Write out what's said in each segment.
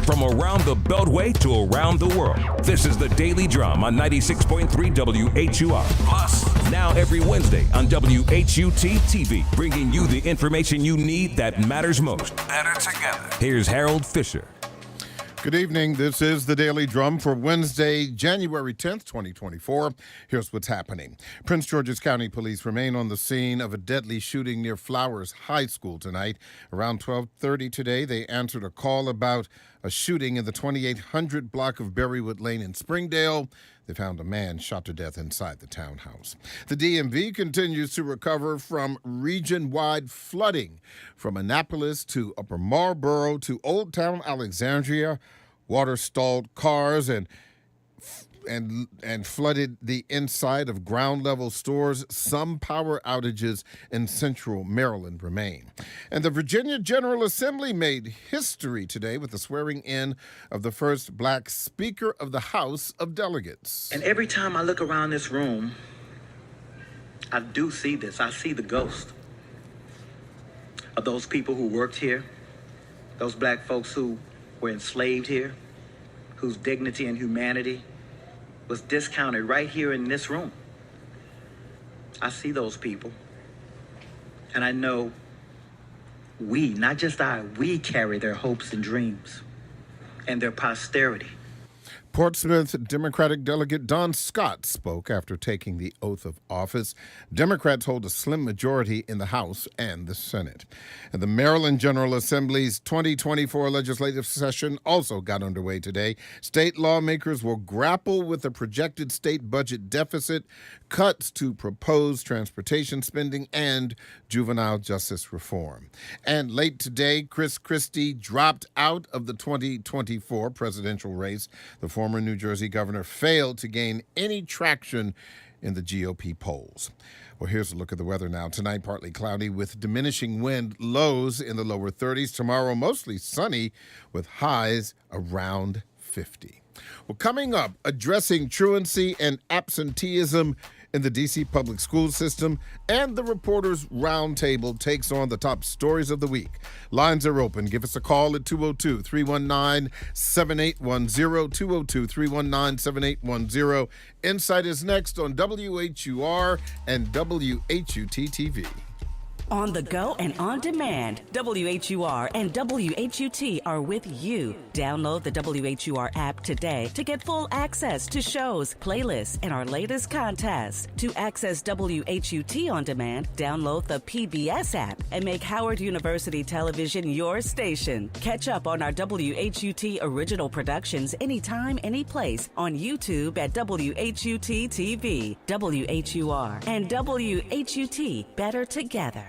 from around the Beltway to around the world. This is the Daily Drum on 96.3 WHUR. Plus, now every Wednesday on WHUT TV, bringing you the information you need that matters most. Better together. Here's Harold Fisher. Good evening. This is the Daily Drum for Wednesday, January 10th, 2024. Here's what's happening. Prince George's County Police remain on the scene of a deadly shooting near Flowers High School tonight. Around 12:30 today, they answered a call about a shooting in the 2800 block of Berrywood Lane in Springdale. They found a man shot to death inside the townhouse. The DMV continues to recover from region-wide flooding. From Annapolis to Upper Marlboro to Old Town Alexandria, water stalled cars and flooded the inside of ground-level stores. Some power outages in central Maryland remain. And the Virginia General Assembly made history today with the swearing in of the first black Speaker of the House of Delegates. And every time I look around this room, I do see this. I see the ghost of those people who worked here, those black folks who were enslaved here, whose dignity and humanity was discounted right here in this room. I see those people, and I know we, not just we carry their hopes and dreams and their posterity. Portsmouth Democratic Delegate Don Scott spoke after taking the oath of office. Democrats hold a slim majority in the House and the Senate. And the Maryland General Assembly's 2024 legislative session also got underway today. State lawmakers will grapple with the projected state budget deficit, cuts to proposed transportation spending, and juvenile justice reform. And late today, Chris Christie dropped out of the 2024 presidential race. The former New Jersey governor failed to gain any traction in the GOP polls. Well, here's a look at the weather now. Tonight, partly cloudy with diminishing wind, lows in the lower 30s. Tomorrow, mostly sunny with highs around 50. Well, coming up, addressing truancy and absenteeism in the D.C. public school system, and the Reporters Roundtable takes on the top stories of the week. Lines are open. Give us a call at 202-319-7810, 202-319-7810. Insight is next on WHUR and WHUT-TV. On the go and on demand, WHUR and WHUT are with you. Download the WHUR app today to get full access to shows, playlists, and our latest contests. To access WHUT on demand, download the PBS app and make Howard University Television your station. Catch up on our WHUT original productions anytime, anyplace on YouTube at WHUT TV. WHUR and WHUT, better together.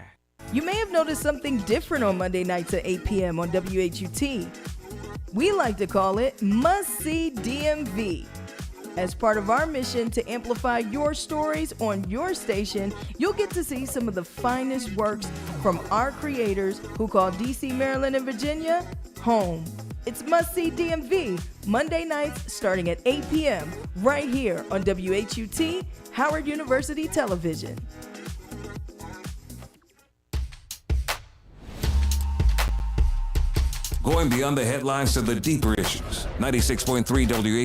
You may have noticed something different on Monday nights at 8 p.m. on WHUT. We like to call it Must See DMV. As part of our mission to amplify your stories on your station, you'll get to see some of the finest works from our creators who call D.C., Maryland, and Virginia home. It's Must See DMV, Monday nights starting at 8 p.m. right here on WHUT, Howard University Television. Going beyond the headlines to the deeper issues. 96.3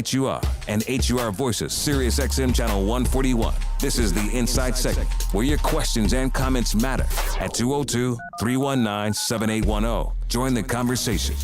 WHUR and HUR Voices, Sirius XM Channel 141. This is the Inside segment where your questions and comments matter at 202-319-7810. Join the conversation.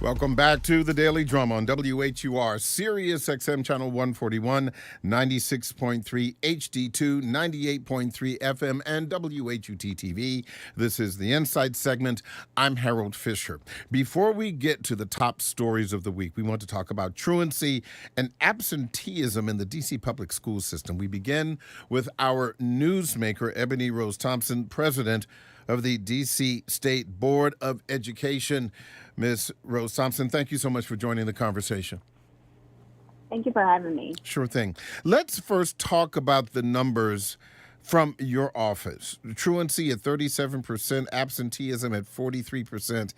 Welcome back to the Daily Drum on WHUR, Sirius XM Channel 141, 96.3 HD2, 98.3 FM, and WHUT-TV. This is the Insight segment. I'm Harold Fisher. Before we get to the top stories of the week, we want to talk about truancy and absenteeism in the D.C. public school system. We begin with our newsmaker, Eboni Rose Thompson, president of the D.C. State Board of Education. Ms. Rose Thompson, thank you so much for joining the conversation. Thank you for having me. Sure thing. Let's first talk about the numbers from your office. Truancy at 37%, absenteeism at 43%.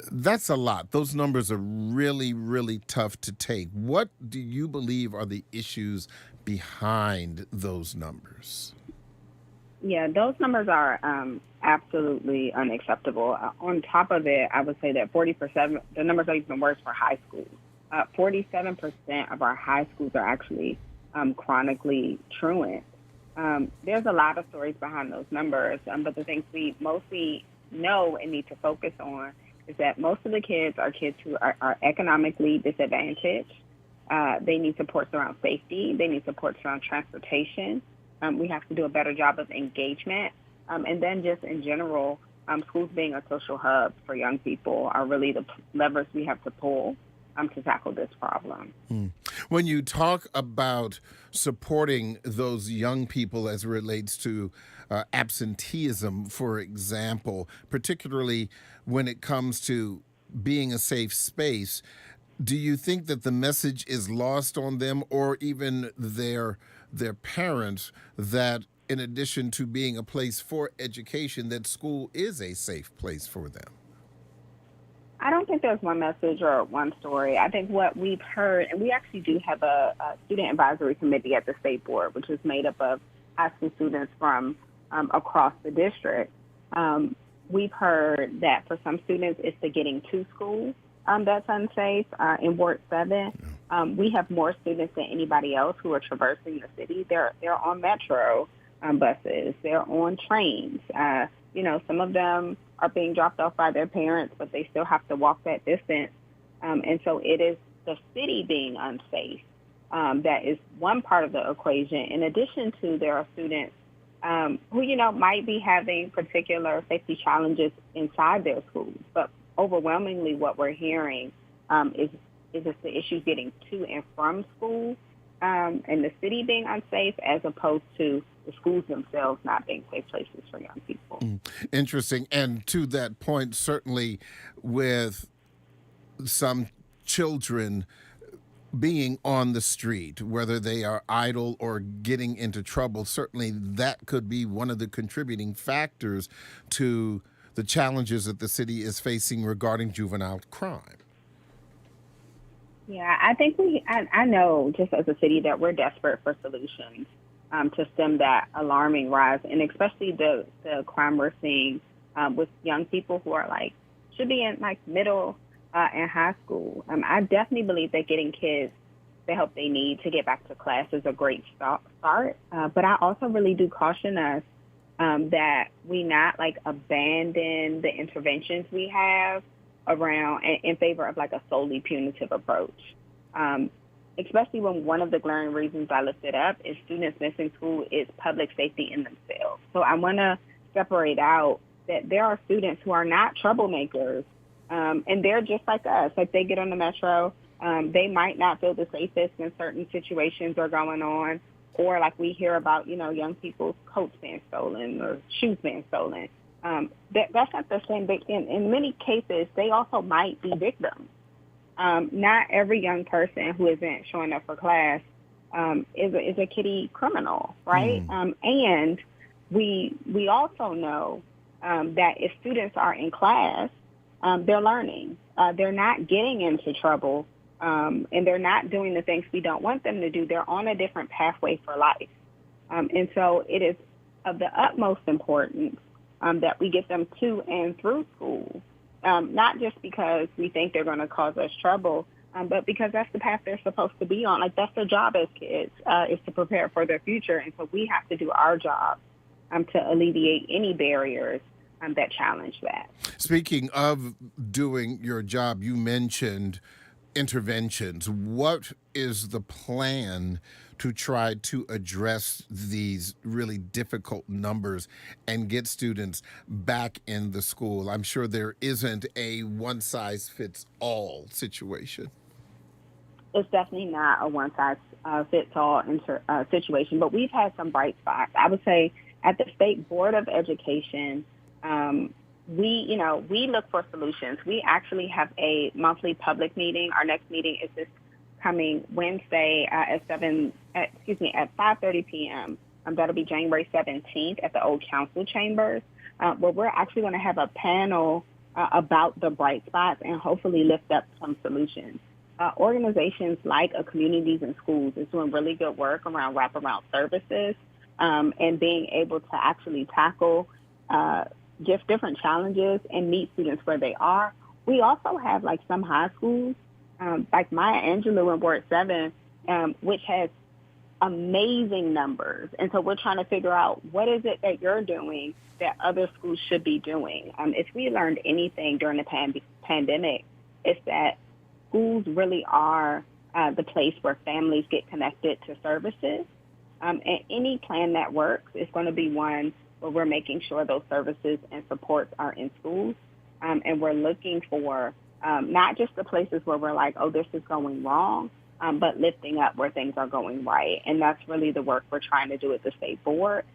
That's a lot. Those numbers are really, really tough to take. What do you believe are the issues behind those numbers? Yeah, those numbers are absolutely unacceptable. On top of it, I would say that 40%, the numbers are even worse for high schools. 47% of our high schools are actually chronically truant. There's a lot of stories behind those numbers, but the things we mostly know and need to focus on is that most of the kids are kids who are economically disadvantaged. They need supports around safety. They need supports around transportation. We have to do a better job of engagement. And then just in general, schools being a social hub for young people are really the levers we have to pull to tackle this problem. When you talk about supporting those young people as it relates to absenteeism, for example, particularly when it comes to being a safe space, do you think that the message is lost on them or even their parents that in addition to being a place for education, that school is a safe place for them? I don't think there's one message or one story. I think what we've heard, and we actually do have a student advisory committee at the state board, which is made up of high school students from across the district. We've heard that for some students, it's the getting to school that's unsafe. In Ward 7, we have more students than anybody else who are traversing the city. They're on metro buses. They're on trains. Some of them are being dropped off by their parents, but they still have to walk that distance. And so it is the city being unsafe that is one part of the equation. In addition to, there are students who, might be having particular safety challenges inside their schools. But overwhelmingly what we're hearing is just the issues getting to and from school and the city being unsafe as opposed to the schools themselves not being safe places for young people. Interesting. And to that point, certainly with some children being on the street, whether they are idle or getting into trouble, certainly that could be one of the contributing factors to the challenges that the city is facing regarding juvenile crime. Yeah, I think I know just as a city that we're desperate for solutions to stem that alarming rise, and especially the crime we're seeing with young people who are should be in middle and high school. I definitely believe that getting kids the help they need to get back to class is a great start. But I also really do caution us that we not abandon the interventions we have around in favor of a solely punitive approach. Especially when one of the glaring reasons I lifted up is students missing school is public safety in themselves. So I want to separate out that there are students who are not troublemakers, and they're just like us. They get on the metro, they might not feel the safest when certain situations are going on, or we hear about, young people's coats being stolen or shoes being stolen. That's not the same. In many cases, they also might be victims. Not every young person who isn't showing up for class is a kiddie criminal, right? And we also know that if students are in class, they're learning. They're not getting into trouble, and they're not doing the things we don't want them to do. They're on a different pathway for life. And so it is of the utmost importance that we get them to and through school. Not just because we think they're going to cause us trouble, but because that's the path they're supposed to be on. That's their job as kids, is to prepare for their future. And so we have to do our job to alleviate any barriers that challenge that. Speaking of doing your job, you mentioned interventions. What is the plan to try to address these really difficult numbers and get students back in the school? I'm sure there isn't a one-size-fits-all situation. It's definitely not a one-size-fits-all situation, but we've had some bright spots. I would say at the State Board of Education, we look for solutions. We actually have a monthly public meeting. Our next meeting is this coming Wednesday at 5:30 p.m. That'll be January 17th at the Old Council Chambers, where we're actually going to have a panel about the bright spots and hopefully lift up some solutions. Organizations like Communities in Schools is doing really good work around wraparound services and being able to actually tackle just different challenges and meet students where they are. We also have like some high schools, like Maya Angelou in Ward 7, which has amazing numbers. And so we're trying to figure out what is it that you're doing that other schools should be doing. If we learned anything during the pandemic, it's that schools really are the place where families get connected to services. And any plan that works is going to be one where we're making sure those services and supports are in schools. And we're looking for not just the places where we're like, oh, this is going wrong, but lifting up where things are going right. And that's really the work we're trying to do at the state board,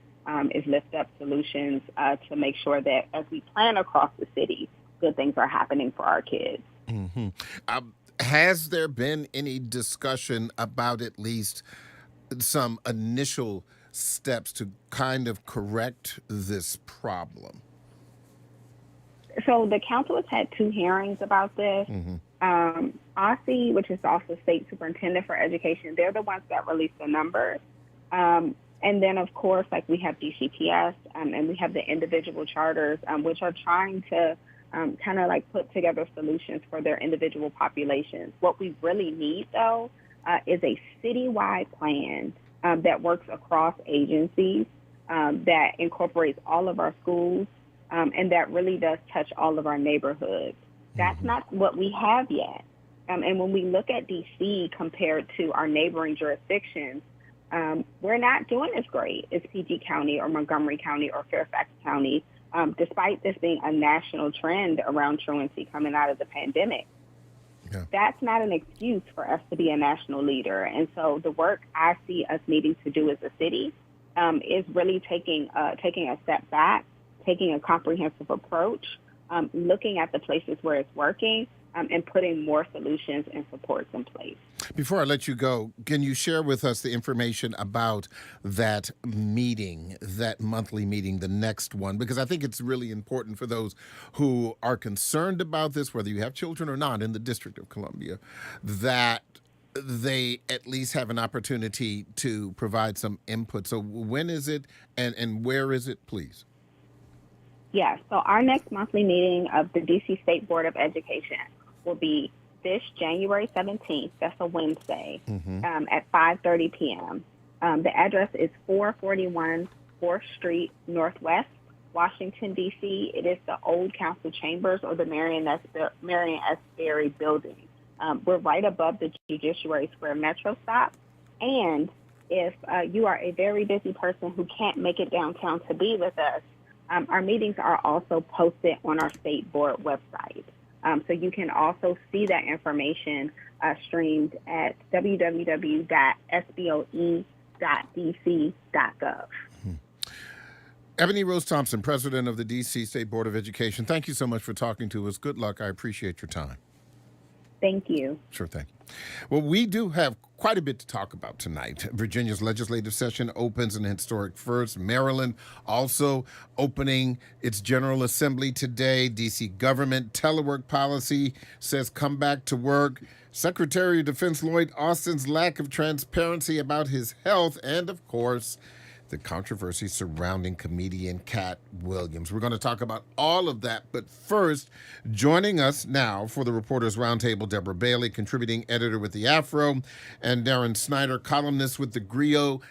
is lift up solutions to make sure that as we plan across the city, good things are happening for our kids. Mm-hmm. Has there been any discussion about at least some initial steps to kind of correct this problem? So the council has had 2 hearings about this. OSSI, which is also State Superintendent for Education, they're the ones that release the numbers. And then, of course, like we have DCPS and we have the individual charters, which are trying to kind of like put together solutions for their individual populations. What we really need, though, is a citywide plan that works across agencies, that incorporates all of our schools, and that really does touch all of our neighborhoods. That's not what we have yet. And when we look at D.C. compared to our neighboring jurisdictions, we're not doing as great as PG County or Montgomery County or Fairfax County, despite this being a national trend around truancy coming out of the pandemic. Yeah. That's not an excuse for us to be a national leader. And so the work I see us needing to do as a city is really taking a step back, taking a comprehensive approach, looking at the places where it's working, and putting more solutions and supports in place. Before I let you go, can you share with us the information about that meeting, that monthly meeting, the next one? Because I think it's really important for those who are concerned about this, whether you have children or not in the District of Columbia, that they at least have an opportunity to provide some input. So when is it and where is it, please? Yes, so our next monthly meeting of the D.C. State Board of Education will be this January 17th. That's a Wednesday, at 5:30 p.m. The address is 441 4th Street Northwest, Washington, D.C. It is the old council chambers or the Marion S. Berry building. We're right above the Judiciary Square Metro stop. And if you are a very busy person who can't make it downtown to be with us, our meetings are also posted on our state board website. So you can also see that information streamed at www.sboe.dc.gov. Eboni Rose Thompson, president of the D.C. State Board of Education. Thank you so much for talking to us. Good luck. I appreciate your time. Thank you. Sure thing. Well, we do have quite a bit to talk about tonight. Virginia's legislative session opens an historic first. Maryland also opening its General Assembly today. D.C. government telework policy says come back to work. Secretary of Defense Lloyd Austin's lack of transparency about his health. And, of course, the controversy surrounding comedian Cat Williams. We're going to talk about all of that. But first, joining us now for the Reporters Roundtable, Deborah Bailey, contributing editor with the Afro, and Deron Synder, columnist with the Grio.com.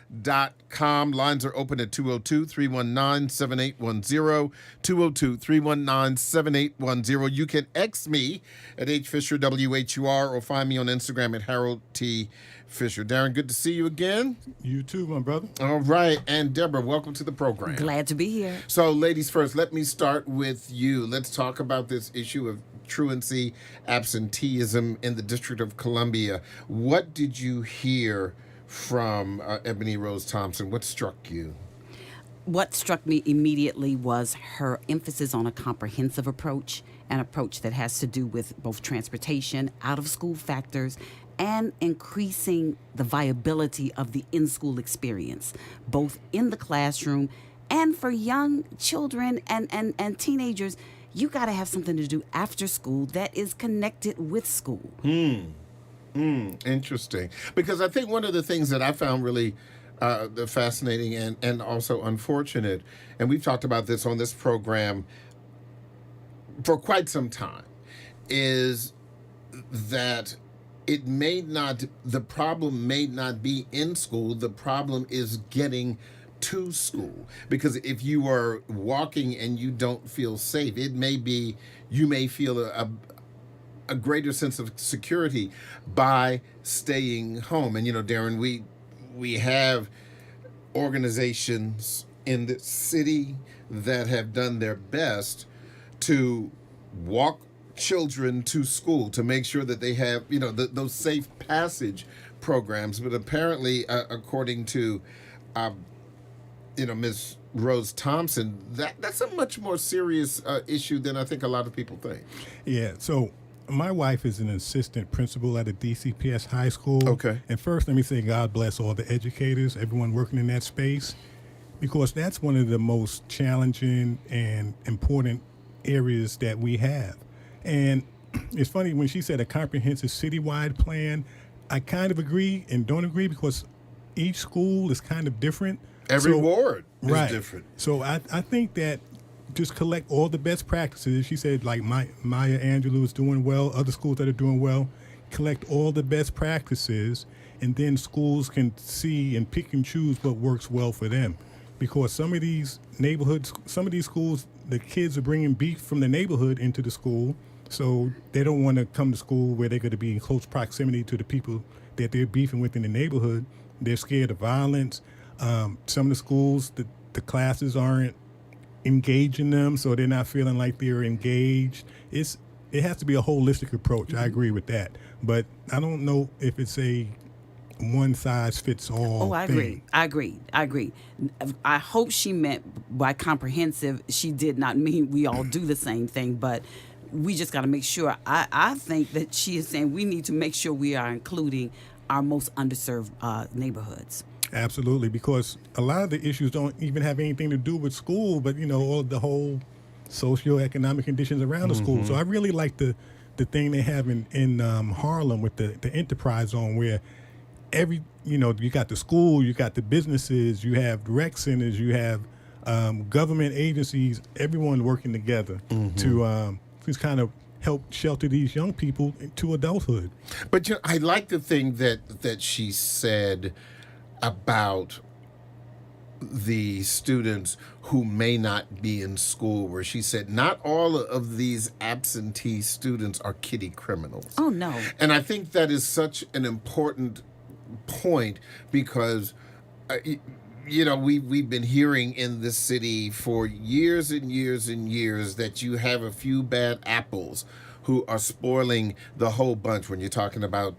Lines are open at 202-319-7810, 202-319-7810. You can X me at HFisherWHUR or find me on Instagram at Harold T. Fisher. Deron, good to see you again. You too, my brother. All right. And Deborah, welcome to the program. Glad to be here. So, ladies first, let me start with you. Let's talk about this issue of truancy, absenteeism in the District of Columbia. What did you hear from Eboni Rose Thompson? What struck you? What struck me immediately was her emphasis on a comprehensive approach, an approach that has to do with both transportation, out-of-school factors, and increasing the viability of the in-school experience, both in the classroom and for young children and teenagers. You got to have something to do after school that is connected with school. Interesting. Because I think one of the things that I found really fascinating and also unfortunate. And we've talked about this on this program for quite some time, is that the problem may not be in school, the problem is getting to school. Because if you are walking and you don't feel safe, you may feel a greater sense of security by staying home. And, Deron, we have organizations in the city that have done their best to walk children to school, to make sure that they have, those safe passage programs. But apparently, according to, Ms. Rose Thompson, that's a much more serious issue than I think a lot of people think. Yeah, so my wife is an assistant principal at a DCPS high school. Okay. And first, let me say God bless all the educators, everyone working in that space, because that's one of the most challenging and important areas that we have. And it's funny, when she said a comprehensive citywide plan, I kind of agree and don't agree, because each school is kind of different. Every ward is right. different. So I think that just collect all the best practices. She said, like, Maya Angelou is doing well, other schools that are doing well, collect all the best practices, and then schools can see and pick and choose what works well for them. Because some of these neighborhoods, some of these schools, the kids are bringing beef from the neighborhood into the school, so they don't want to come to school where they're going to be in close proximity to the people that they're beefing with in the neighborhood. They're scared of violence. Some of the schools, the classes aren't engaging them, so they're not feeling like they're engaged. It has to be a holistic approach. I agree with that, but I don't know if it's a one size fits all. Oh, I thing. agree. I hope she meant by comprehensive, she did not mean we all do the same thing, but we just got to make sure. I think that she is saying we need to make sure we are including our most underserved neighborhoods. Absolutely, because a lot of the issues don't even have anything to do with school, but all the whole socioeconomic conditions around the school. So I really like the thing they have in Harlem with the enterprise zone, where you got the school, you got the businesses, you have rec centers, you have government agencies, everyone working together to kind of help shelter these young people to adulthood. But I like the thing that she said about the students who may not be in school, where she said not all of these absentee students are kiddie criminals. Oh, no. And I think that is such an important point, because we've been hearing in this city for years and years and years that you have a few bad apples who are spoiling the whole bunch. When you're talking about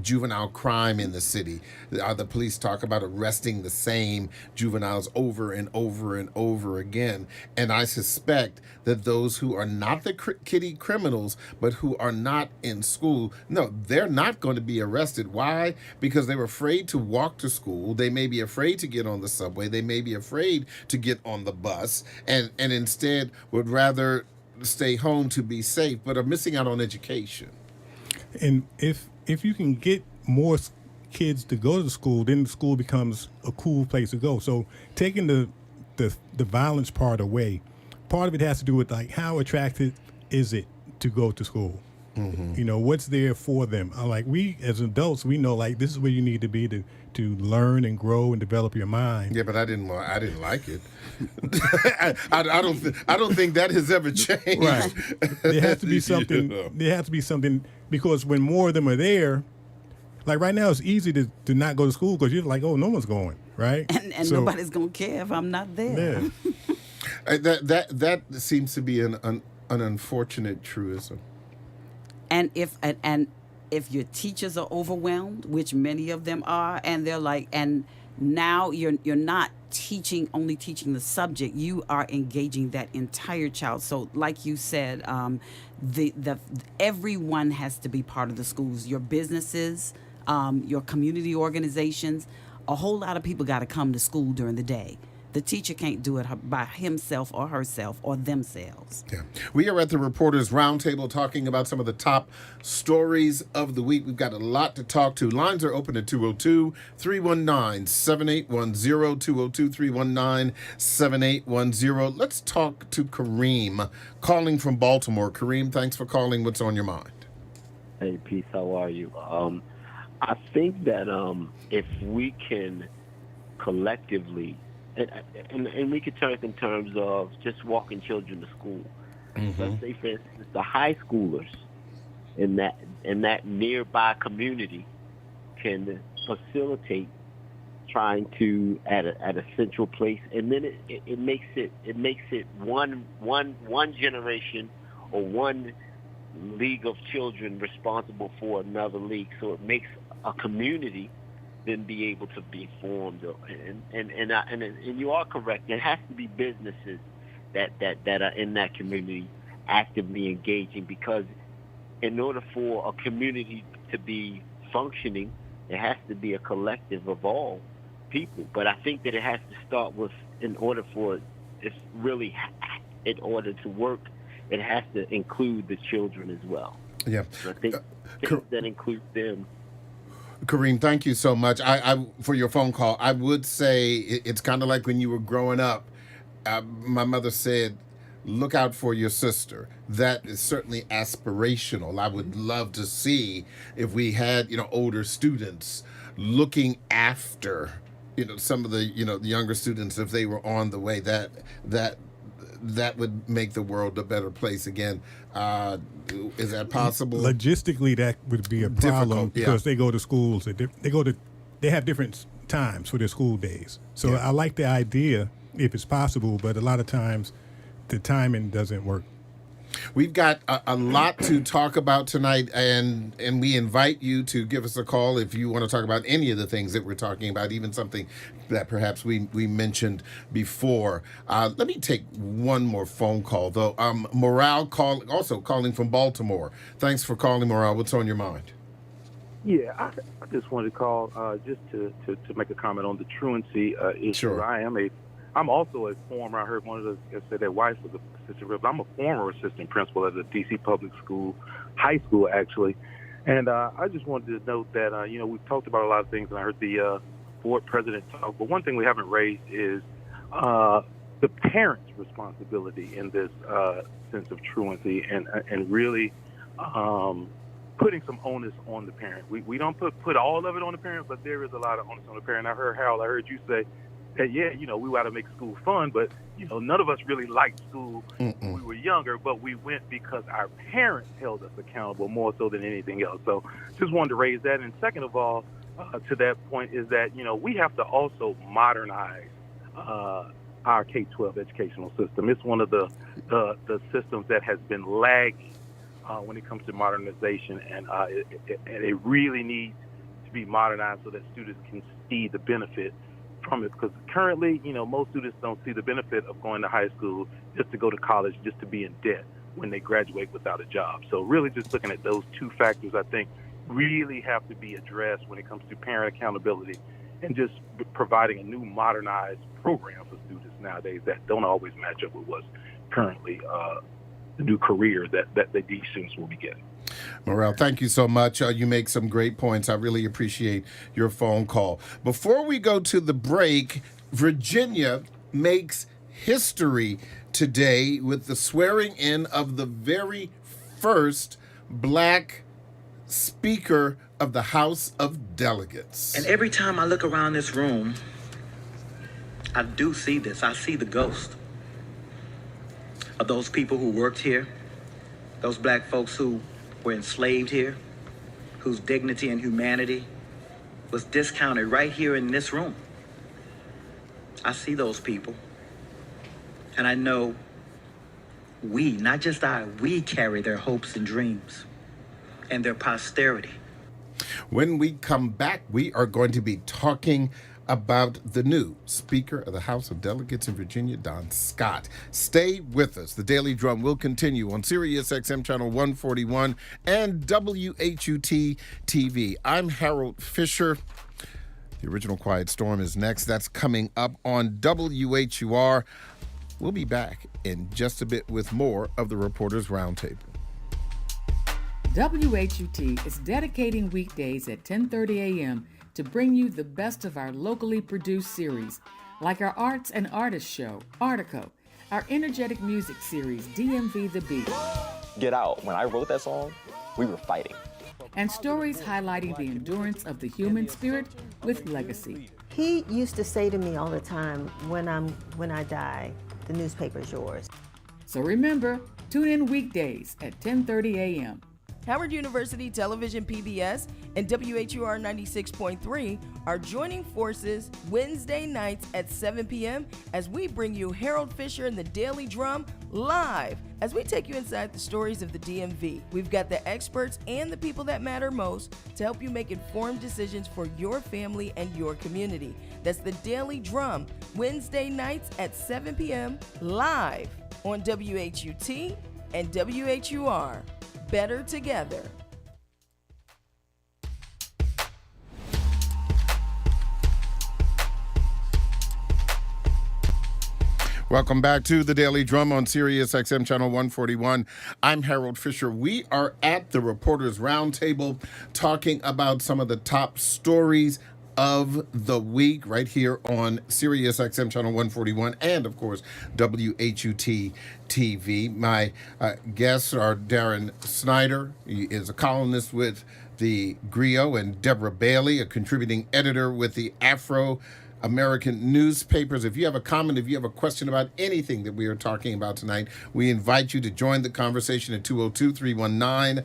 juvenile crime in the city, the police talk about arresting the same juveniles over and over and over again. And I suspect that those who are not the kiddie criminals, but who are not in school, no, they're not going to be arrested. Why? Because they were afraid to walk to school. They may be afraid to get on the subway. They may be afraid to get on the bus, and instead would rather stay home to be safe, but are missing out on education. And if you can get more kids to go to school, then the school becomes a cool place to go. So taking the violence part away, part of it has to do with, like, how attractive is it to go to school? What's there for them? Like, we as adults, we know, like, this is where you need to be to learn and grow and develop your mind. Yeah, but I didn't like it. I don't think that has ever changed. Right. There has to be something. There has to be something, because when more of them are there, like right now, it's easy to not go to school because you're like, oh, no one's going, right? And so, nobody's gonna care if I'm not there. Yeah. That seems to be an unfortunate truism. And if your teachers are overwhelmed, which many of them are, and they're like, and now you're not only teaching the subject, you are engaging that entire child. So like you said, everyone has to be part of the schools, your businesses, your community organizations. A whole lot of people got to come to school during the day. The teacher can't do it by himself or herself or themselves. Yeah. We are at the Reporters Roundtable talking about some of the top stories of the week. We've got a lot to talk to. Lines are open at 202-319-7810, 202-319-7810. Let's talk to Kareem, calling from Baltimore. Kareem, thanks for calling. What's on your mind? Hey, peace. How are you? I think that if we can collectively, and we could turn it in terms of just walking children to school. Mm-hmm. Let's say, for instance, the high schoolers in that nearby community can facilitate trying to at a central place, and then it makes it one generation or one league of children responsible for another league. So it makes a community then be able to be formed. And you are correct. There has to be businesses that are in that community actively engaging, because in order for a community to be functioning, it has to be a collective of all people. But I think that it has to start with, in order to work, it has to include the children as well. Yeah. So I think things that include them. Kareem, thank you so much for your phone call. I would say it's kind of like when you were growing up. My mother said, look out for your sister. That is certainly aspirational. I would love to see if we had, older students looking after, some of the, the younger students, if they were on the way. That would make the world a better place again. Is that possible? Logistically, that would be a problem because they go to schools. They have different times for their school days. So I like the idea if it's possible, but a lot of times the timing doesn't work. We've got a lot to talk about tonight, and we invite you to give us a call if you want to talk about any of the things that we're talking about, even something that perhaps we mentioned before. Let me take one more phone call, though. Morale calling from Baltimore. Thanks for calling, Morale. What's on your mind? Yeah, I just wanted to call just to make a comment on the truancy issue. Sure. I'm also a former, I heard one of the said their wife was an assistant principal. I'm a former assistant principal at a D.C. public school, high school actually. And I just wanted to note that, we've talked about a lot of things, and I heard the board president talk, but one thing we haven't raised is the parents' responsibility in this sense of truancy and really putting some onus on the parent. We don't put all of it on the parent, but there is a lot of onus on the parent. I heard you say, that, we want to make school fun, but, none of us really liked school when we were younger, but we went because our parents held us accountable more so than anything else. So just wanted to raise that. And second of all, to that point is that, we have to also modernize our K-12 educational system. It's one of the systems that has been lagging when it comes to modernization, and it really needs to be modernized so that students can see the benefit from it, because currently, most students don't see the benefit of going to high school just to go to college, just to be in debt when they graduate without a job. So really just looking at those two factors, I think, really have to be addressed when it comes to parent accountability and just providing a new modernized program for students nowadays that don't always match up with what's currently the new career that these students will be getting. Morel, thank you so much. You make some great points. I really appreciate your phone call. Before we go to the break, Virginia makes history today with the swearing in of the very first black Speaker of the House of Delegates. And every time I look around this room, I do see this. I see the ghost of those people who worked here, those black folks who were enslaved here, whose dignity and humanity was discounted right here in this room. I see those people, and I know we, not just we carry their hopes and dreams and their posterity. When we come back, we are going to be talking about the new Speaker of the House of Delegates in Virginia, Don Scott. Stay with us. The Daily Drum will continue on Sirius XM Channel 141 and WHUT TV. I'm Harold Fisher. The original Quiet Storm is next. That's coming up on WHUR. We'll be back in just a bit with more of the Reporters Roundtable. WHUT is dedicating weekdays at 10:30 a.m. to bring you the best of our locally produced series, like our Arts and Artists show, Artico, our energetic music series, DMV The Beat. Get Out. When I wrote that song, we were fighting. And stories highlighting the endurance of the human spirit with legacy. He used to say to me all the time, when I die, the newspaper's yours. So remember, tune in weekdays at 10:30 a.m. Howard University Television PBS and WHUR 96.3 are joining forces Wednesday nights at 7 p.m. as we bring you Harold Fisher and the Daily Drum live as we take you inside the stories of the DMV. We've got the experts and the people that matter most to help you make informed decisions for your family and your community. That's the Daily Drum, Wednesday nights at 7 p.m. live on WHUT and WHUR. Better together. Welcome back to the Daily Drum on Sirius XM Channel 141. I'm Harold Fisher. We are at the Reporters Roundtable talking about some of the top stories of the week right here on Sirius XM Channel 141 and, of course, WHUT TV. My guests are Deron Synder. He is a columnist with the Grio, and Deborah Bailey, a contributing editor with the Afro American newspapers. If you have a comment, if you have a question about anything that we are talking about tonight, we invite you to join the conversation at 202-319-7810,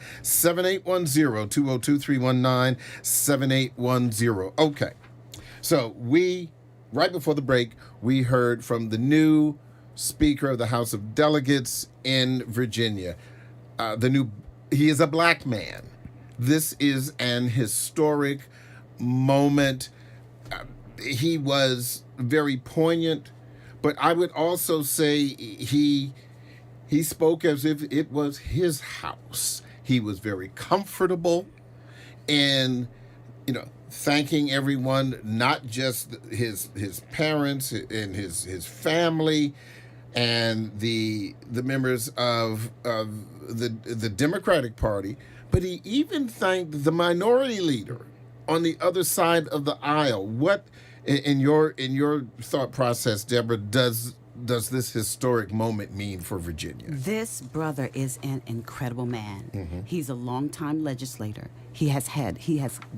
202-319-7810. Okay, so right before the break, we heard from the new Speaker of the House of Delegates in Virginia. He is a black man. This is an historic moment. He was very poignant, but I would also say he spoke as if it was his house. He was very comfortable and, thanking everyone, not just his parents and his family and the members of the Democratic Party, but he even thanked the minority leader on the other side of the aisle. What in your thought process, Deborah, does this historic moment mean for Virginia? This brother is an incredible man. Mm-hmm. He's a longtime legislator. He has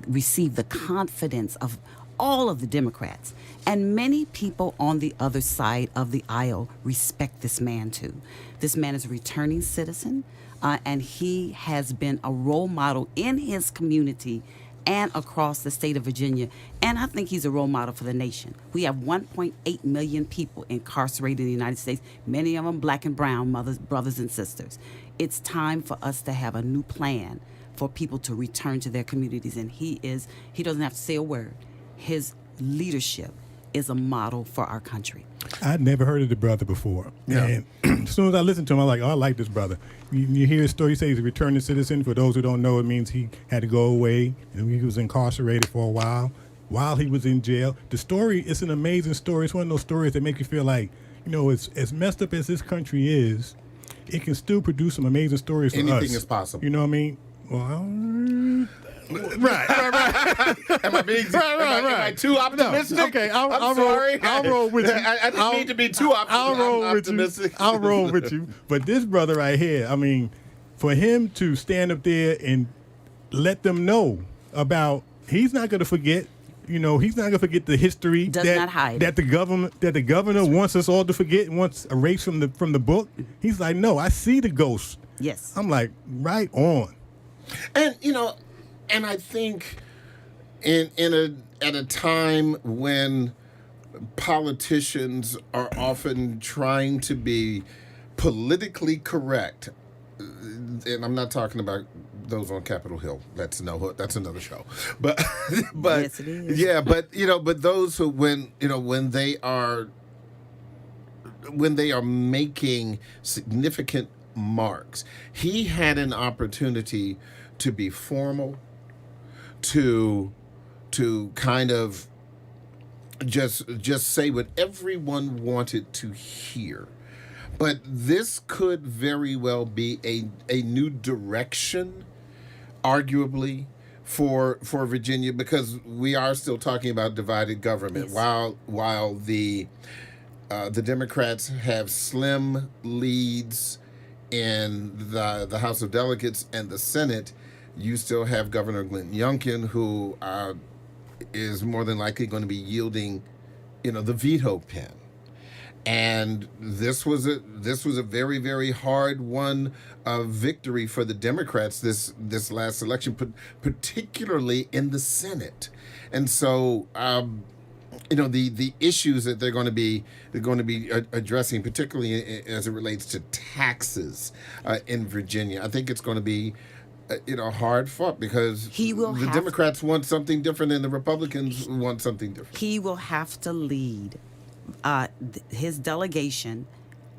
received the confidence of all of the Democrats, and many people on the other side of the aisle respect this man too. This man is a returning citizen, and he has been a role model in his community and across the state of Virginia. And I think he's a role model for the nation. We have 1.8 million people incarcerated in the United States, many of them black and brown, brothers and sisters. It's time for us to have a new plan for people to return to their communities. And he doesn't have to say a word. His leadership is a model for our country. I'd never heard of the brother before. Yeah. And as soon as I listened to him, I'm like, I like this brother. You hear his story, he says he's a returning citizen. For those who don't know, it means he had to go away, and he was incarcerated for a while he was in jail. The story is an amazing story. It's one of those stories that make you feel like, as messed up as this country is, it can still produce some amazing stories for us. Anything is possible. You know what I mean? Well, Right. Am I being am I too optimistic? No. Okay, I'm sorry. I'll roll with you. I didn't mean to be too optimistic. I'll roll with you. But this brother right here, I mean, for him to stand up there and let them know about, he's not going to forget. He's not going to forget the history that the governor wants us all to forget, wants erased from the book. He's like, no, I see the ghost. Yes. I'm like, right on. And and I think at a time when politicians are often trying to be politically correct, and I'm not talking about those on Capitol Hill. That's another show. But yes, it is. Yeah, but those who when they are making significant marks, he had an opportunity to be formal, to kind of just say what everyone wanted to hear. But this could very well be a new direction, arguably, for Virginia, because we are still talking about divided government. Yes. While the Democrats have slim leads in the House of Delegates and the Senate, you still have Governor Glenn Youngkin, who is more than likely going to be yielding, the veto pen. And this was a very, very hard won victory for the Democrats this last election, particularly in the Senate. And so, the issues that they're going to be addressing, particularly as it relates to taxes in Virginia, I think it's going to be hard fought, because the Democrats want something different and the Republicans want something different. He will have to lead his delegation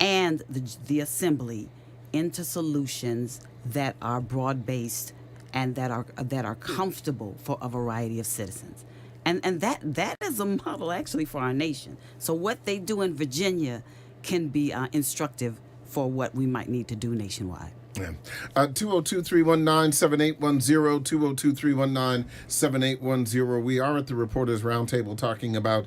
and the assembly into solutions that are broad-based and that are comfortable for a variety of citizens. And that is a model actually for our nation. So what they do in Virginia can be instructive for what we might need to do nationwide. Yeah. 202-319-7810, 202-319-7810. We are at the Reporters Roundtable talking about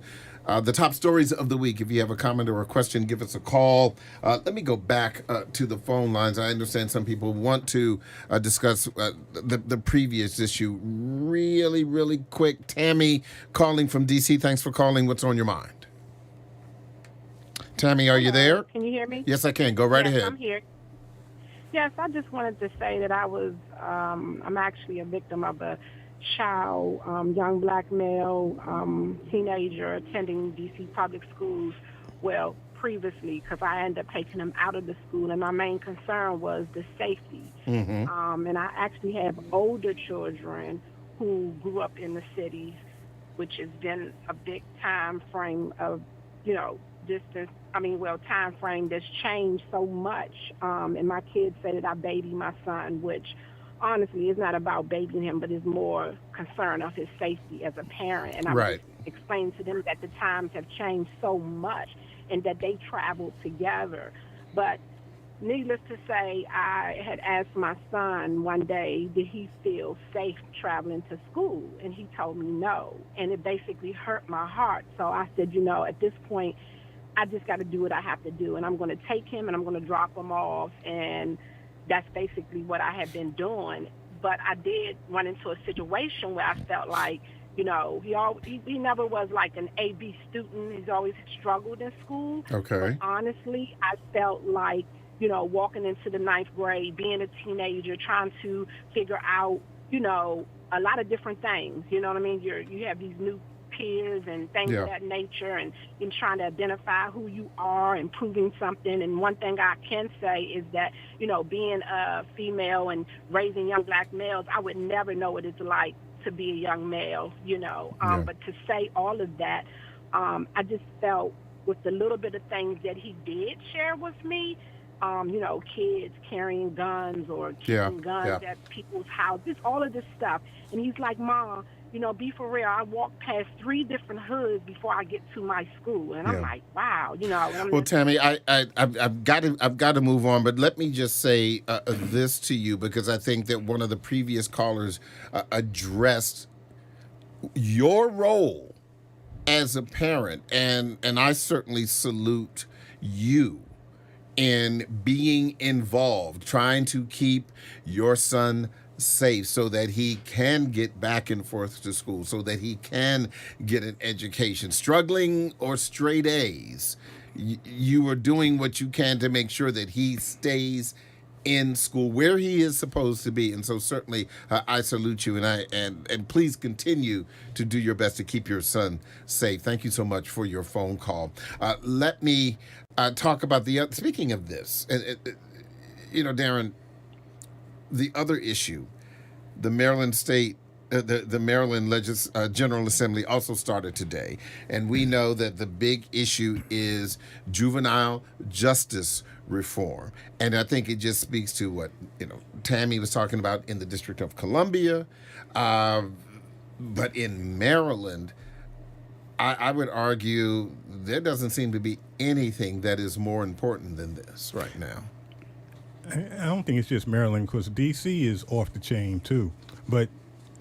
the top stories of the week. If you have a comment or a question, give us a call. Let me go back to the phone lines. I understand some people want to discuss the previous issue. Really, really quick. Tammy calling from D.C. Thanks for calling. What's on your mind? Tammy, are you there? Can you hear me? Yes, I can. Go right ahead. I'm here. Yes, I just wanted to say that I'm actually a victim of a child, young black male, teenager attending D.C. public schools, previously, because I ended up taking him out of the school, and my main concern was the safety. Mm-hmm. And I actually have older children who grew up in the cities, which has been a big time frame of, distance. Time frame that's changed so much. And my kids say that I baby my son, which honestly is not about babying him, but is more concern of his safety as a parent. And I explained to them that the times have changed so much and that they travel together. But needless to say, I had asked my son one day, did he feel safe traveling to school? And he told me no. And it basically hurt my heart. So I said, at this point, I just got to do what I have to do. And I'm going to take him and I'm going to drop him off. And that's basically what I have been doing. But I did run into a situation where I felt like, he never was like an A-B student. He's always struggled in school. Okay. But honestly, I felt like, walking into the 9th grade, being a teenager, trying to figure out, a lot of different things. You know what I mean? You have these new peers and things of that nature, and in trying to identify who you are and proving something. And one thing I can say is that, being a female and raising young black males, I would never know what it's like to be a young male, but to say all of that, I just felt with the little bit of things that he did share with me, kids carrying guns or keeping guns at people's houses, all of this stuff. And he's like, Mom, be for real. I walk past 3 different hoods before I get to my school, and I'm like, wow, Well, Tammy, I've got to move on, but let me just say this to you, because I think that one of the previous callers addressed your role as a parent, and I certainly salute you in being involved, trying to keep your son safe so that he can get back and forth to school, so that he can get an education. Struggling or straight A's, you are doing what you can to make sure that he stays in school where he is supposed to be. And so certainly I salute you, and please continue to do your best to keep your son safe. Thank you so much for your phone call. Let me talk about speaking of this, Deron, the other issue, the Maryland State, the Maryland General Assembly also started today, and we know that the big issue is juvenile justice reform, and I think it just speaks to what Tammy was talking about in the District of Columbia, but in Maryland, I would argue there doesn't seem to be anything that is more important than this right now. I don't think it's just Maryland, because D.C. is off the chain too. But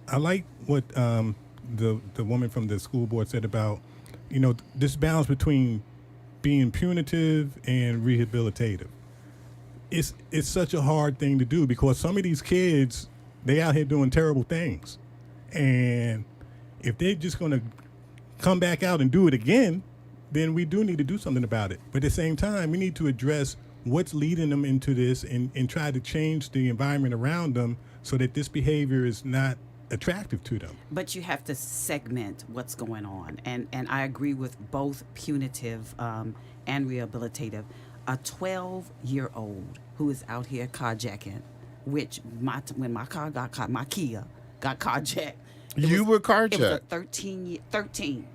I like what the woman from the school board said about, this balance between being punitive and rehabilitative. It's such a hard thing to do, because some of these kids, they out here doing terrible things. And if they're just going to come back out and do it again, then we do need to do something about it. But at the same time, we need to address what's leading them into this and try to change the environment around them so that this behavior is not attractive to them. But you have to segment what's going on. And I agree with both punitive and rehabilitative. A 12-year-old who is out here carjacking, which when my car got caught, my Kia got carjacked. You were carjacked? It was a 13.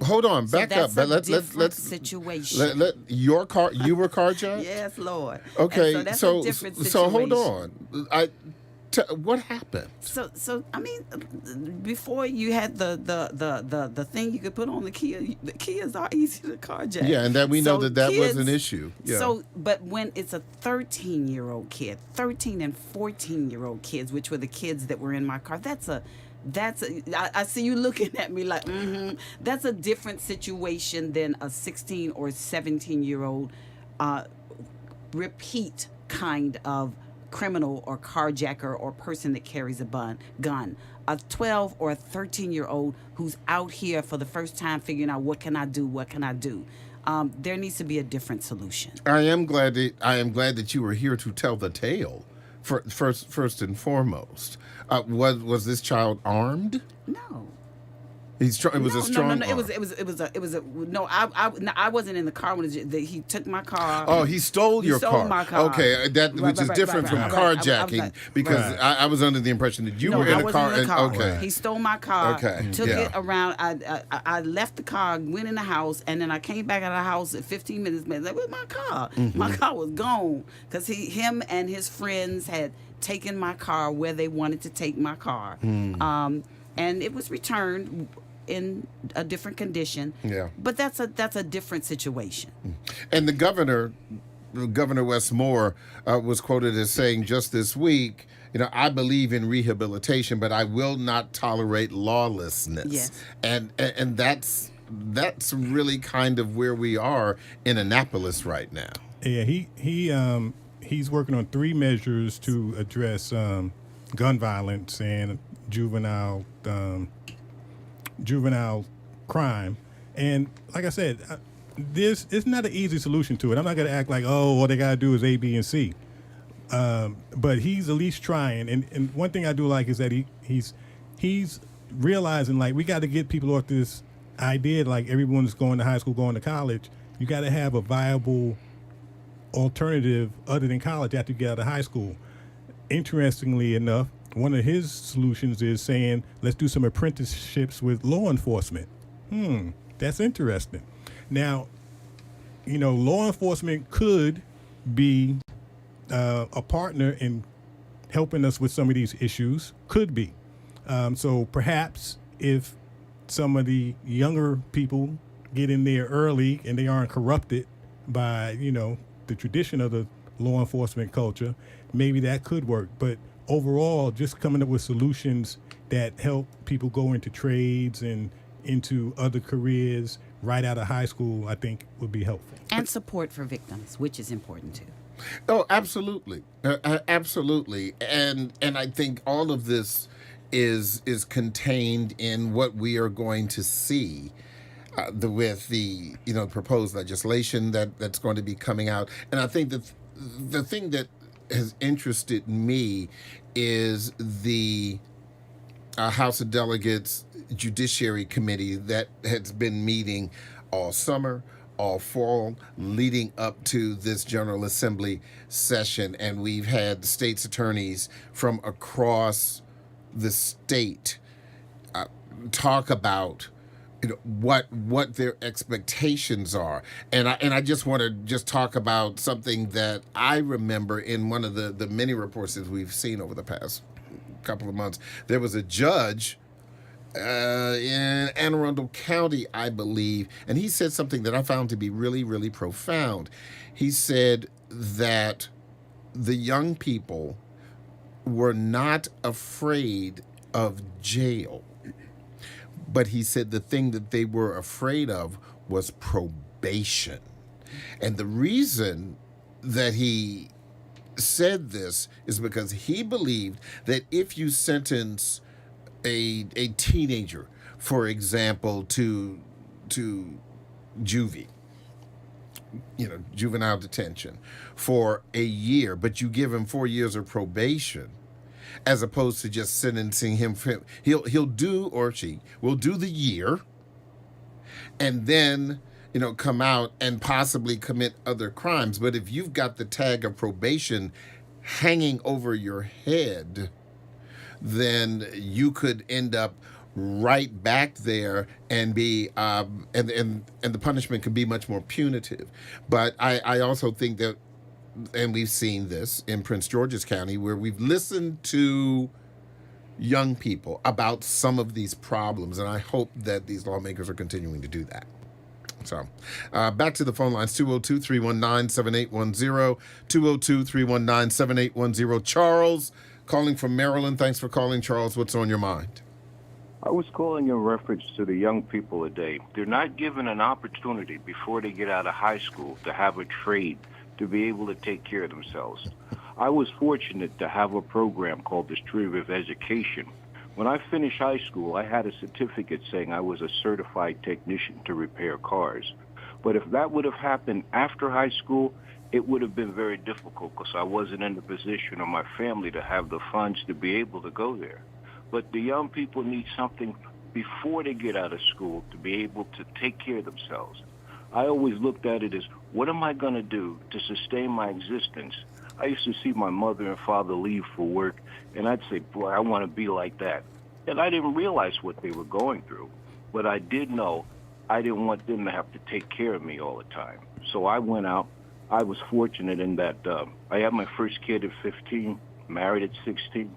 Hold on, So back up. that's But a different situation. you were carjacked? Yes, Lord. Okay, And that's so a different situation. so hold on. What happened? So I mean, before you had the thing you could put on the Kias are easy to carjack. Yeah, and that we know So that was kids- an issue. Yeah. So, but when it's a 13-year-old kid, 13 and 14-year-old kids, which were the kids that were in my car, I see you looking at me like, that's a different situation than a 16 or 17-year-old repeat kind of criminal or carjacker or person that carries a gun. A 12 or a 13-year-old who's out here for the first time figuring out what can I do. There needs to be a different solution. I am glad that you were here to tell the tale. First and foremost, was this child armed? No. It was a strong. No. It was a no. I wasn't in the car when he took my car. Oh, he stole your car. He stole my car. Okay, which is different from carjacking, because I was under the impression that you were in a car. Okay, he stole my car. Okay, took it around. I left the car, went in the house, and then I came back out of the house at 15 minutes later. Like, where's my car? Mm-hmm. My car was gone because him and his friends had taken my car where they wanted to take my car, and it was returned in a different condition. Yeah. But that's a different situation. And the Governor Wes Moore, was quoted as saying just this week, I believe in rehabilitation, but I will not tolerate lawlessness. Yes. And that's really kind of where we are in Annapolis right now. Yeah, he's working on 3 measures to address gun violence and juvenile crime. And like I said, it's not an easy solution to it. I'm not going to act like, all they got to do is A, B, and C. But he's at least trying. And one thing I do like is that he's realizing, like, we got to get people off this idea, like everyone's going to high school, going to college. You got to have a viable alternative other than college after you get out of high school. Interestingly enough, one of his solutions is saying, let's do some apprenticeships with law enforcement. That's interesting. Now, law enforcement could be a partner in helping us with some of these issues. Could be. So perhaps if some of the younger people get in there early and they aren't corrupted by, the tradition of the law enforcement culture, maybe that could work. But overall, just coming up with solutions that help people go into trades and into other careers right out of high school, I think would be helpful. And support for victims, which is important too. Oh, absolutely. Absolutely. And I think all of this is contained in what we are going to see with the proposed legislation that's going to be coming out. And I think that the thing that has interested me is the House of Delegates Judiciary Committee that has been meeting all summer, all fall, leading up to this General Assembly session. And we've had state's attorneys from across the state talk about what their expectations are. And I just want to just talk about something that I remember in one of the many reports that we've seen over the past couple of months. There was a judge in Anne Arundel County, I believe, and he said something that I found to be really, really profound. He said that the young people were not afraid of jail, but he said the thing that they were afraid of was probation. And the reason that he said this is because he believed that if you sentence a teenager, for example, to juvie, juvenile detention for a year, but you give him 4 years of probation, as opposed to just sentencing him, he'll do, or she will do the year, and then come out and possibly commit other crimes. But if you've got the tag of probation hanging over your head, then you could end up right back there and be and the punishment can be much more punitive. But I also think that, and we've seen this in Prince George's County, where we've listened to young people about some of these problems, and I hope that these lawmakers are continuing to do that. So back to the phone lines, 202-319-7810, 202-319-7810. Charles, calling from Maryland. Thanks for calling, Charles. What's on your mind? I was calling in reference to the young people today. They're not given an opportunity before they get out of high school to have a trade, to be able to take care of themselves. I was fortunate to have a program called Distributive Education. When I finished high school, I had a certificate saying I was a certified technician to repair cars. But if that would have happened after high school, it would have been very difficult because I wasn't in the position of my family to have the funds to be able to go there. But the young people need something before they get out of school to be able to take care of themselves. I always looked at it as, what am I going to do to sustain my existence? I used to see my mother and father leave for work, and I'd say, boy, I want to be like that. And I didn't realize what they were going through, but I did know I didn't want them to have to take care of me all the time. So I went out. I was fortunate in that I had my first kid at 15, married at 16,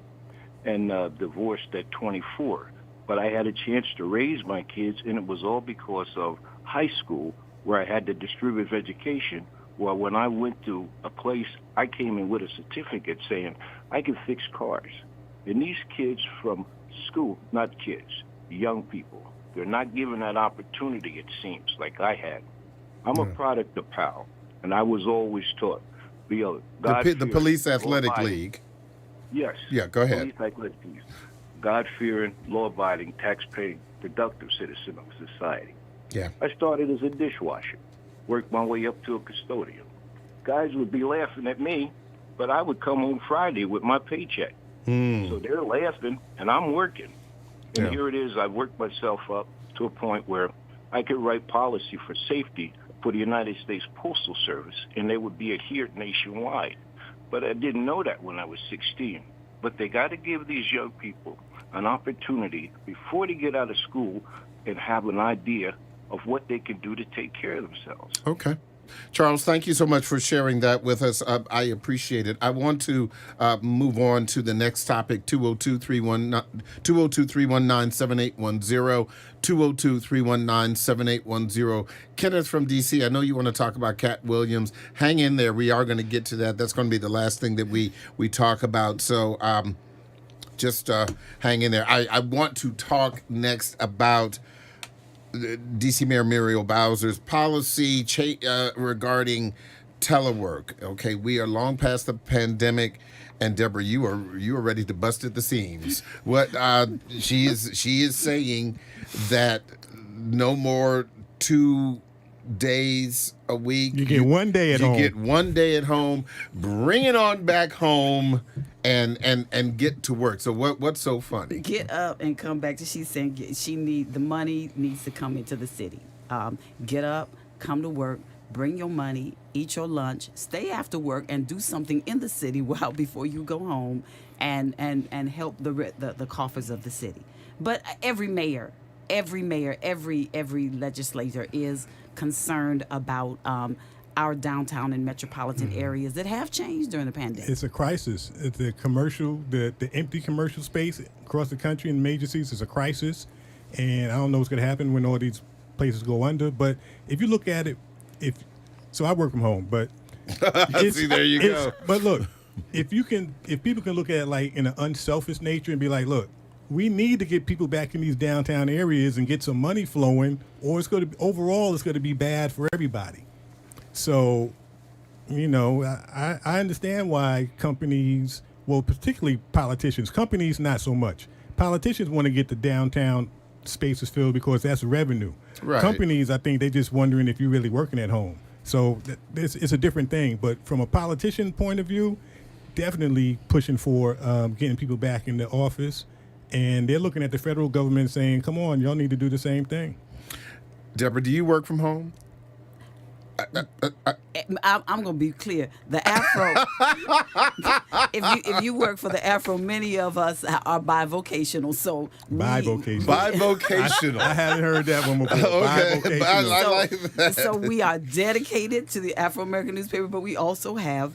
and divorced at 24. But I had a chance to raise my kids, and it was all because of high school, where I had the distributive education. Well, when I went to a place, I came in with a certificate saying I can fix cars. And these kids from school, not kids, young people, they're not given that opportunity, it seems, like I had. I'm a product of PAL, and I was always taught, be a the Police Athletic League. Yes. Yeah, go ahead. Police Athletic League. God-fearing, law-abiding, tax-paying, productive citizen of society. Yeah. I started as a dishwasher, worked my way up to a custodian. Guys would be laughing at me, but I would come home Friday with my paycheck. So they're laughing, and I'm working. And here it is, I've worked myself up to a point where I could write policy for safety for the United States Postal Service, and they would be adhered nationwide. But I didn't know that when I was 16. But they got to give these young people an opportunity before they get out of school and have an idea of what they can do to take care of themselves. Okay. Charles, thank you so much for sharing that with us. I appreciate it. I want to move on to the next topic, 202-319-7810, 202-319-7810. Kenneth from D.C., I know you want to talk about Cat Williams. Hang in there. We are going to get to that. That's going to be the last thing that we talk about. So just hang in there. I want to talk next about D.C. Mayor Muriel Bowser's policy regarding telework. Okay, we are long past the pandemic, and Deborah, you are ready to bust at the seams. What she is saying that no more 2 days a week. You get 1 day at home. You get 1 day at home. Bring it on back home and get to work. So what's so funny? Get up and come back. She's saying the money needs to come into the city. Get up, come to work, bring your money, eat your lunch, stay after work, and do something in the city before you go home, and help the coffers of the city. But every mayor, every legislator is concerned about our downtown and metropolitan areas that have changed during the pandemic. It's a crisis. The empty commercial space across the country in major cities is a crisis. And I don't know what's going to happen when all these places go under. But if you look at it, so I work from home, but see, there you go. But look, if people can look at it like in an unselfish nature and be like, look, we need to get people back in these downtown areas and get some money flowing, or it's going to be bad for everybody. So, I understand why companies, well, particularly politicians, companies not so much. Politicians want to get the downtown spaces filled because that's revenue. Right. Companies, I think they're just wondering if you're really working at home. So it's a different thing. But from a politician point of view, definitely pushing for getting people back in the office. And they're looking at the federal government saying, come on, y'all need to do the same thing. Deborah, do you work from home? I'm going to be clear. The Afro, if you work for the Afro, many of us are bivocational. So bivocational. I haven't heard that one before. Okay, Bivocational. I like that. So we are dedicated to the Afro-American newspaper, but we also have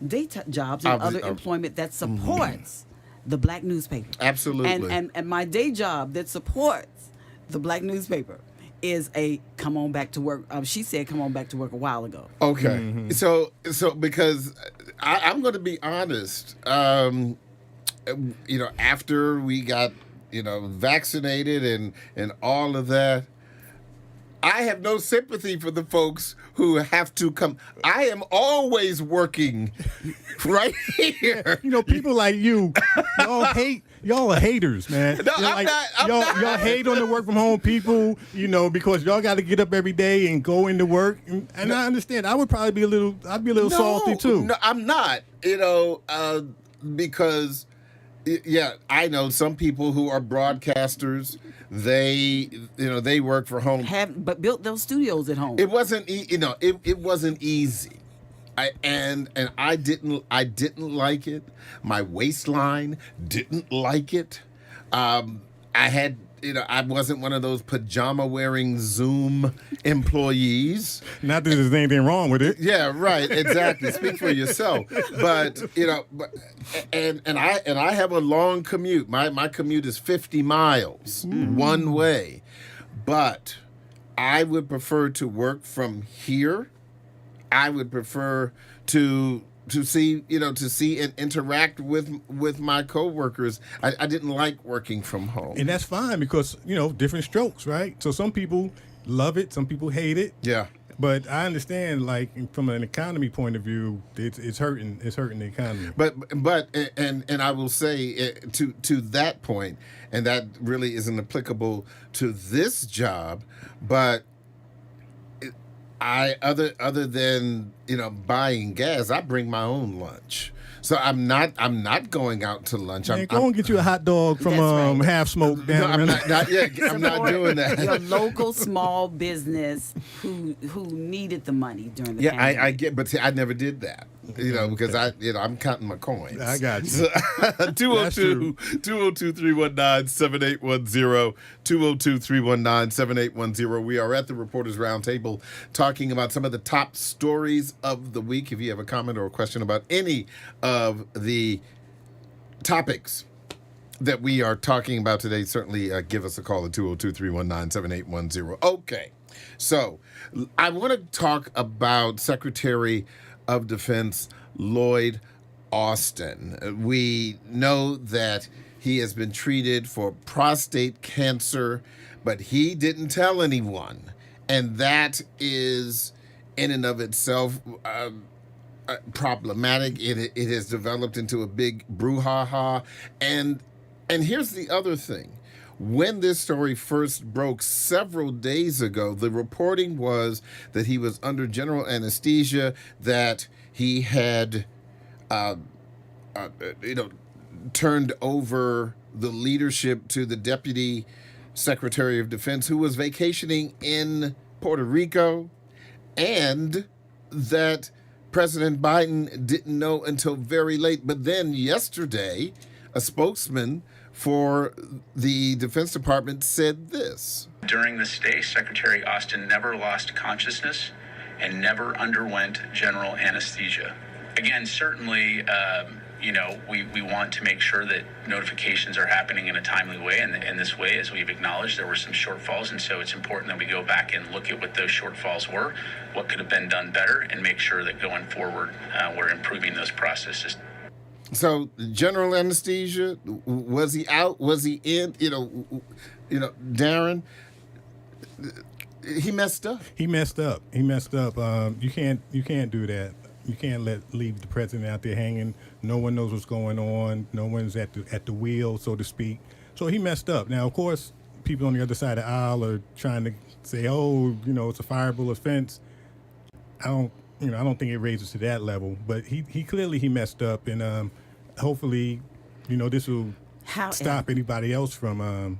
day jobs and other employment that supports the black newspaper. Absolutely. And my day job that supports the black newspaper is a come on back to work. She said come on back to work a while ago. Okay. Mm-hmm. So because I'm going to be honest, after we got, vaccinated and all of that, I have no sympathy for the folks who have to come. I am always working right here. People like you, y'all are haters, man. No, I'm not. Y'all hate on the work from home people, because y'all got to get up every day and go into work. And I understand. I would probably be I'd be a little salty too. No, I'm not. Because I know some people who are broadcasters. They work for home. But built those studios at home. It wasn't, it wasn't easy. I didn't like it. My waistline didn't like it. I wasn't one of those pajama wearing Zoom employees. Not that there's anything wrong with it. Yeah, right. Exactly. Speak for yourself. But and I have a long commute. My commute is 50 miles one way. But I would prefer to work from here. I would prefer to see and interact with my coworkers. I didn't like working from home. And that's fine because, different strokes, right? So some people love it, some people hate it. Yeah. But I understand, like, from an economy point of view, it's hurting the economy. But I will say to that point, and that really isn't applicable to this job, but other than buying gas, I bring my own lunch. So I'm not going out to lunch. Man, go and get you a hot dog from Half Smoked down there. I'm not doing that. Your local small business who needed the money during the pandemic. I get, but see, I never did that. Because I'm counting my coins. I got you. 202-319-7810, 202-319-7810. We are at the Reporters Roundtable talking about some of the top stories of the week. If you have a comment or a question about any of the topics that we are talking about today, certainly give us a call at 202-319-7810. Okay, so I want to talk about Secretary of Defense Lloyd Austin. We know that he has been treated for prostate cancer, but he didn't tell anyone. And that is, in and of itself, problematic. It has developed into a big brouhaha. And here's the other thing. When this story first broke several days ago, the reporting was that he was under general anesthesia, that he had, turned over the leadership to the Deputy Secretary of Defense, who was vacationing in Puerto Rico, and that President Biden didn't know until very late. But then yesterday, a spokesman for the Defense Department said this. During the stay, Secretary Austin never lost consciousness and never underwent general anesthesia. Again, certainly we want to make sure that notifications are happening in a timely way. And in this way, as we've acknowledged, there were some shortfalls. And so it's important that we go back and look at what those shortfalls were, what could have been done better, and make sure that going forward, we're improving those processes. So general anesthesia, was he out? Was he in? Deron, he messed up. He messed up. You can't do that. You can't leave the president out there hanging. No one knows what's going on. No one's at the wheel, so to speak. So he messed up. Now, of course, people on the other side of the aisle are trying to say, it's a fireable offense. I don't think it raises to that level. But he clearly messed up, and hopefully, this will stop anybody else from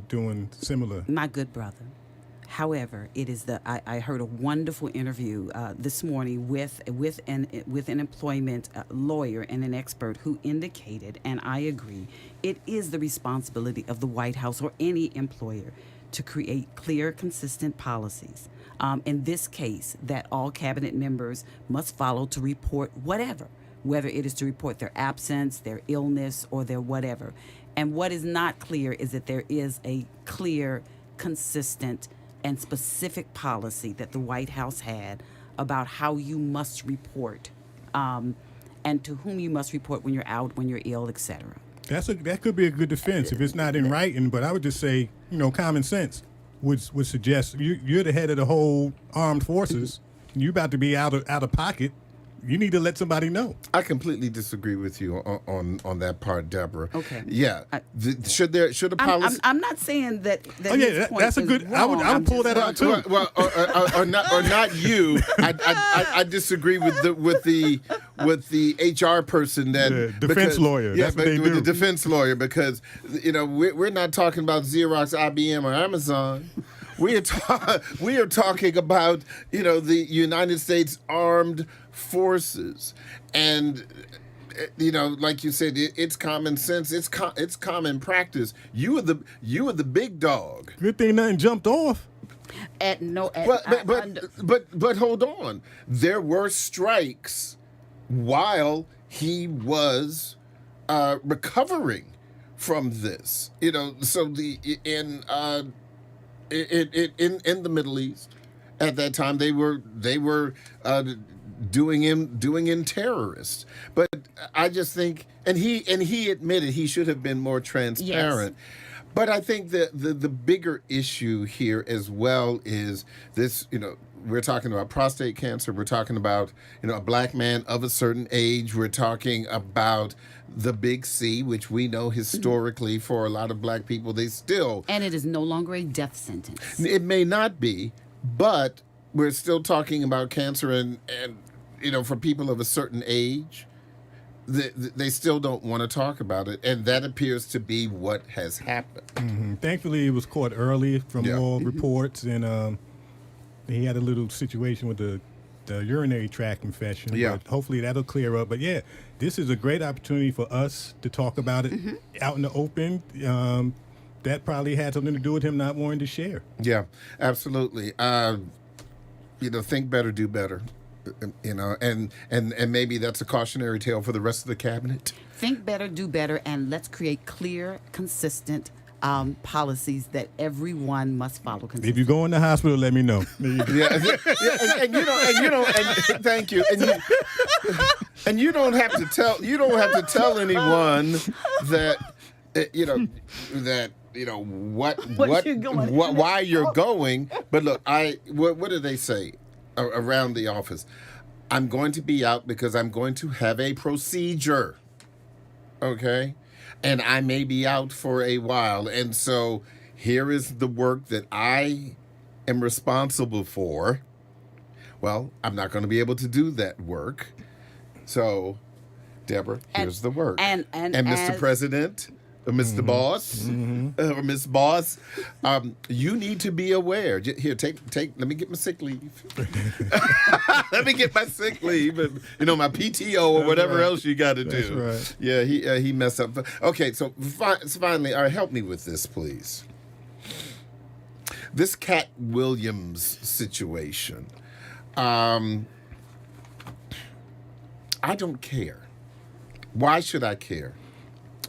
doing similar. My good brother. However, it is I heard a wonderful interview this morning with an employment lawyer and an expert who indicated, and I agree, it is the responsibility of the White House or any employer to create clear, consistent policies. In this case, that all cabinet members must follow to report whatever, whether it is to report their absence, their illness, or their whatever. And what is not clear is that there is a clear, consistent, and specific policy that the White House had about how you must report and to whom you must report when you're out, when you're ill, etc. That could be a good defense if it's not in writing, but I would just say, common sense would suggest you're the head of the whole armed forces. You're about to be out of pocket. You need to let somebody know. I completely disagree with you on that part, Deborah. Okay. Yeah. Should a policy? I'm not saying that. That's a good. Wrong. I would pull that out too. Well, or not you. I disagree with the HR person that defense lawyer. Yeah, that's what they do. The defense lawyer, because we're not talking about Xerox, IBM, or Amazon. We are talking about the United States Armed Forces, and like you said, it's common sense. It's common practice. You are the big dog. Good thing nothing jumped off. But hold on. There were strikes while he was recovering from this. So in the Middle East at that time they were doing in terrorists. But I just think, and he admitted he should have been more transparent. Yes. But I think that the bigger issue here as well is this, we're talking about prostate cancer. We're talking about, a black man of a certain age. We're talking about the big C, which we know historically for a lot of black people, they still... And it is no longer a death sentence. It may not be, but we're still talking about cancer and for people of a certain age, they still don't want to talk about it, and that appears to be what has happened. Mm-hmm. Thankfully, it was caught early from all reports, and he had a little situation with the urinary tract infection. Yeah. But hopefully that'll clear up. But yeah, this is a great opportunity for us to talk about it out in the open. That probably had something to do with him not wanting to share. Yeah, absolutely. Think better, do better. And maybe that's a cautionary tale for the rest of the cabinet. Think better, do better, and let's create clear, consistent policies that everyone must follow. If you go in the hospital, let me know. Thank you. And you don't have to tell anyone that why you're going. But look, what do they say around the office? I'm going to be out because I'm going to have a procedure. Okay? And I may be out for a while. And so here is the work that I am responsible for. Well, I'm not going to be able to do that work. So, Deborah, here's the work. And Mr. President, Mr. Boss, or Miss Boss, you need to be aware. Here, take. Let me get my sick leave. Let me get my sick leave, and my PTO or whatever else you got to do. Right. Yeah, he messed up. Okay, so finally, all right, help me with this, please. This Cat Williams situation. I don't care. Why should I care?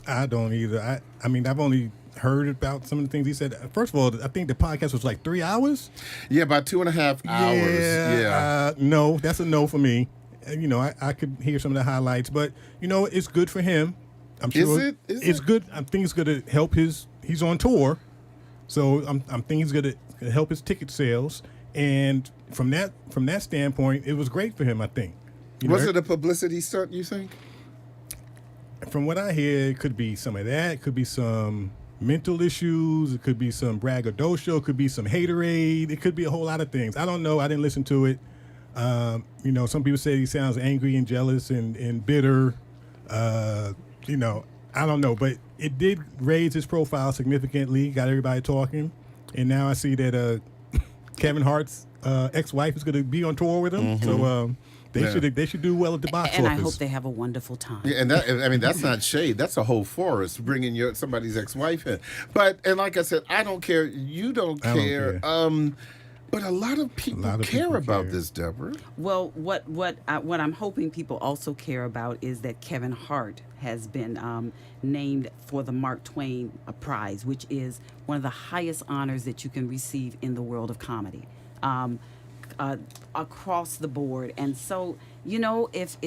I don't either. I mean, I've only heard about some of the things he said. First of all, I think the podcast was like 3 hours. Yeah, about 2.5 hours. Yeah. No, that's a no for me. You know, I could hear some of the highlights, but you know, it's good for him. I'm sure it's good. I think it's going to help he's on tour, so I'm thinking it's going to help his ticket sales. And from that standpoint, it was great for him. I think. Was it a publicity stunt, you think? From what I hear, it could be some of that. It could be some mental issues. It could be some braggadocio. It could be some haterade. It could be a whole lot of things. I don't know. I didn't listen to it. You know, some people say he sounds angry and jealous and bitter. You know, I don't know. But it did raise his profile significantly, got everybody talking. And now I see that Kevin Hart's ex-wife is going to be on tour with him. So they should do well at the box office. And I hope they have a wonderful time. Yeah, and that's not shade. That's a whole forest bringing somebody's ex-wife in. And like I said, I don't care. You don't care. But a lot of people care about this, Deborah. Well, what I'm hoping people also care about is that Kevin Hart has been named for the Mark Twain Prize, which is one of the highest honors that you can receive in the world of comedy. Across the board. And so, you know, if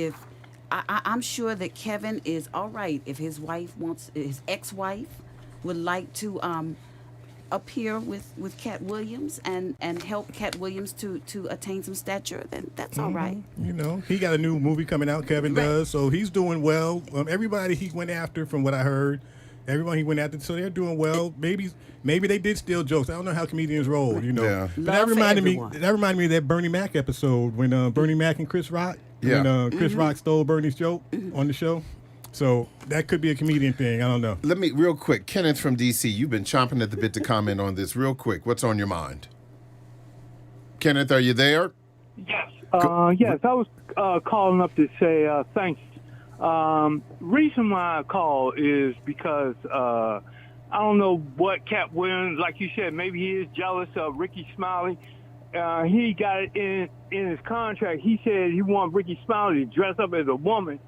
I'm sure that Kevin is all right if his ex-wife would like to appear with Cat Williams and help Cat Williams to attain some stature, then that's all right. You know, he got a new movie coming out, Kevin does, so he's doing well. Everybody he went after, from what I heard, everyone he went after, so they're doing well. Maybe they did steal jokes. I don't know how comedians roll, you know. Yeah. But that reminded me of that Bernie Mac episode when Bernie Mac and Chris Rock, when Chris Rock stole Bernie's joke on the show. So that could be a comedian thing. I don't know. Let me, real quick, Kenneth from D.C., you've been chomping at the bit to comment on this. Real quick, what's on your mind? Kenneth, are you there? Yes. Yes, I was calling up to say thanks. Reason why I call is because I don't know what Cat Williams, like you said, maybe he is jealous of Ricky Smiley. He got it in his contract. He said he wanted Ricky Smiley to dress up as a woman.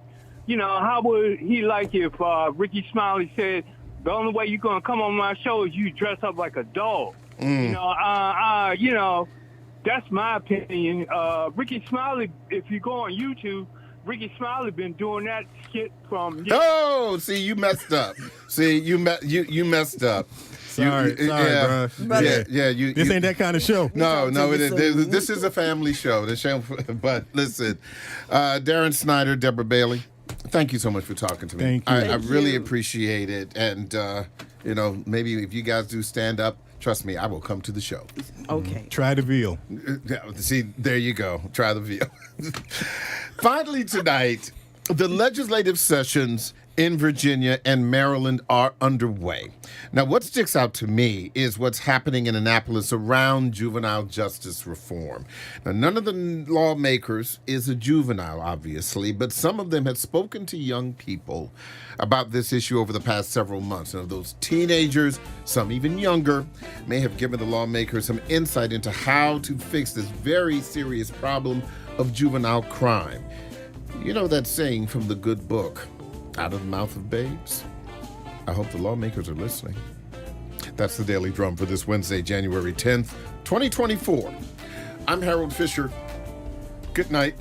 You know, how would he like if Ricky Smiley said, the only way you're going to come on my show is you dress up like a dog? You know, that's my opinion. Ricky Smiley, if you go on YouTube, Ricky Smiley been doing that skit from... Oh, see, you messed up. You messed up. Sorry, bro. Yeah. This ain't that kind of show. No, it is. This is a family show. But listen, Deron Synder, Deborah Bailey, thank you so much for talking to me. Thank you. I really appreciate it. And, you know, maybe if you guys do stand up, trust me, I will come to the show. Okay. Try the veal. See, there you go. Try the veal. Finally tonight, the legislative sessions in Virginia and Maryland are underway. Now, what sticks out to me is what's happening in Annapolis around juvenile justice reform. Now, none of the lawmakers is a juvenile, obviously, but some of them have spoken to young people about this issue over the past several months. Now, those teenagers, some even younger, may have given the lawmakers some insight into how to fix this very serious problem of juvenile crime. You know that saying from the good book, out of the mouth of babes? I hope the lawmakers are listening. That's the Daily Drum for this Wednesday, January 10th, 2024. I'm Harold Fisher. Good night.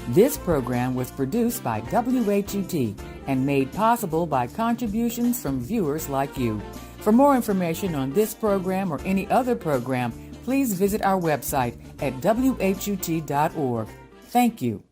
This program was produced by WHUT and made possible by contributions from viewers like you. For more information on this program or any other program, please visit our website at WHUT.org. Thank you.